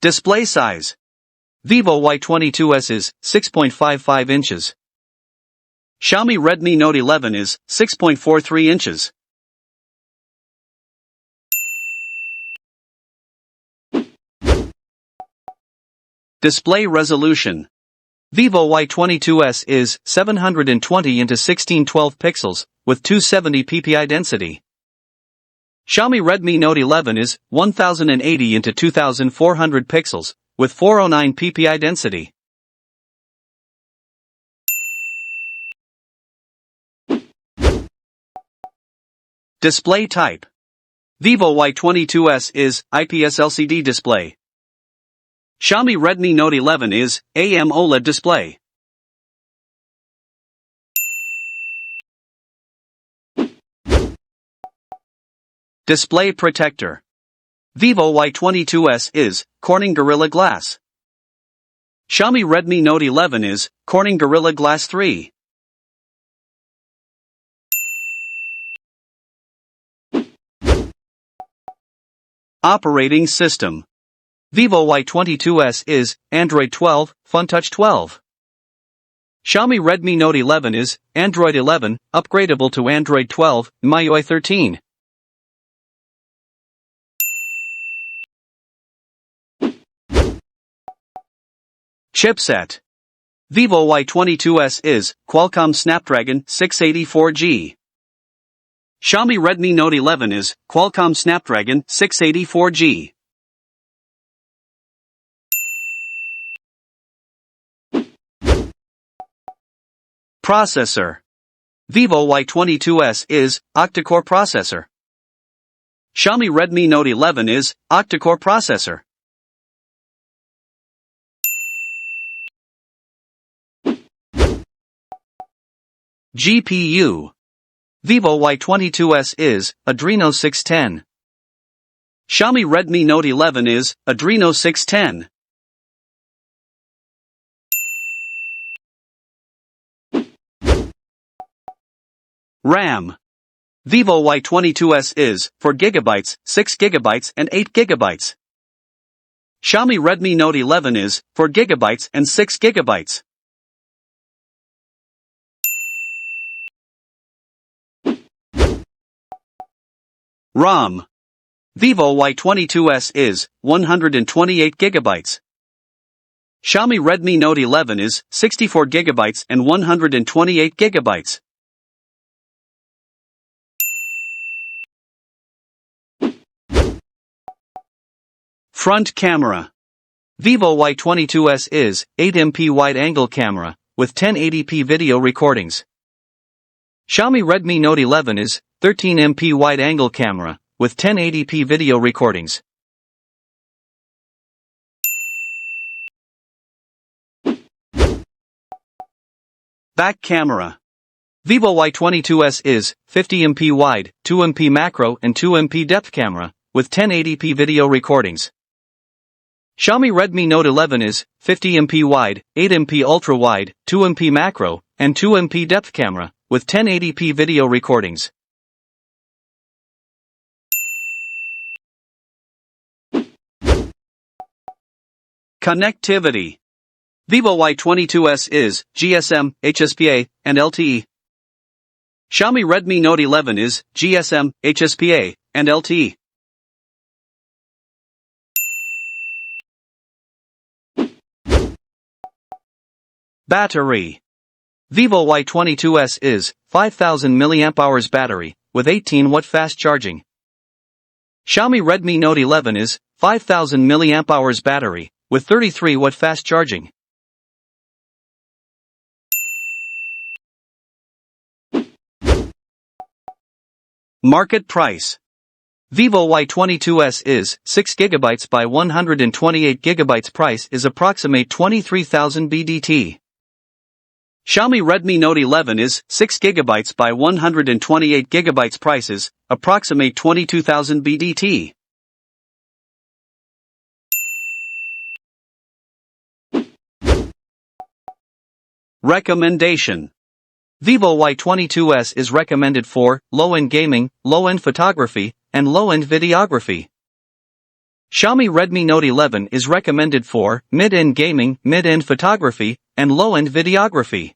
Display size. Vivo Y22s is 6.55 inches. Xiaomi Redmi Note 11 is 6.43 inches. Display resolution. Vivo Y22s is 720 into 1612 pixels, with 270 ppi density. Xiaomi Redmi Note 11 is 1080 into 2400 pixels, with 409 ppi density. Display type. Vivo Y22s is IPS LCD display. Xiaomi Redmi Note 11 is AMOLED display. Display protector. Vivo Y22s is Corning Gorilla Glass. Xiaomi Redmi Note 11 is Corning Gorilla Glass 3. Operating system. Vivo Y22s is Android 12, FunTouch 12. Xiaomi Redmi Note 11 is Android 11, upgradable to Android 12, MIUI 13. Chipset. Vivo Y22s is Qualcomm Snapdragon 684G. Xiaomi Redmi Note 11 is Qualcomm Snapdragon 684G. Processor. Vivo Y22s is octa-core processor. Xiaomi Redmi Note 11 is octa-core processor. GPU. Vivo Y22s is Adreno 610. Xiaomi Redmi Note 11 is Adreno 610. RAM. Vivo Y22s is 4GB, 6GB and 8GB. Xiaomi Redmi Note 11 is 4GB and 6GB. ROM. Vivo Y22s is 128GB. Xiaomi Redmi Note 11 is 64GB and 128GB. Front camera. Vivo Y22s is 8MP wide-angle camera, with 1080p video recordings. Xiaomi Redmi Note 11 is 13MP wide-angle camera, with 1080p video recordings. Back camera. Vivo Y22s is 50MP wide, 2MP macro and 2MP depth camera, with 1080p video recordings. Xiaomi Redmi Note 11 is 50MP wide, 8MP ultra-wide, 2MP macro, and 2MP depth camera, with 1080p video recordings. Connectivity. Vivo Y22s is GSM, HSPA, and LTE. Xiaomi Redmi Note 11 is GSM, HSPA, and LTE. Battery. Vivo Y22s is 5000 mAh battery, with 18W fast charging. Xiaomi Redmi Note 11 is 5000 mAh battery, with 33W fast charging. Market price. Vivo Y22s is 6GB by 128GB. Price is approximate 23,000 BDT. Xiaomi Redmi Note 11 is 6GB by 128GB. Prices approximate 22,000 BDT. Recommendation. Vivo Y22s is recommended for low-end gaming, low-end photography, and low-end videography. Xiaomi Redmi Note 11 is recommended for mid-end gaming, mid-end photography, and low-end videography.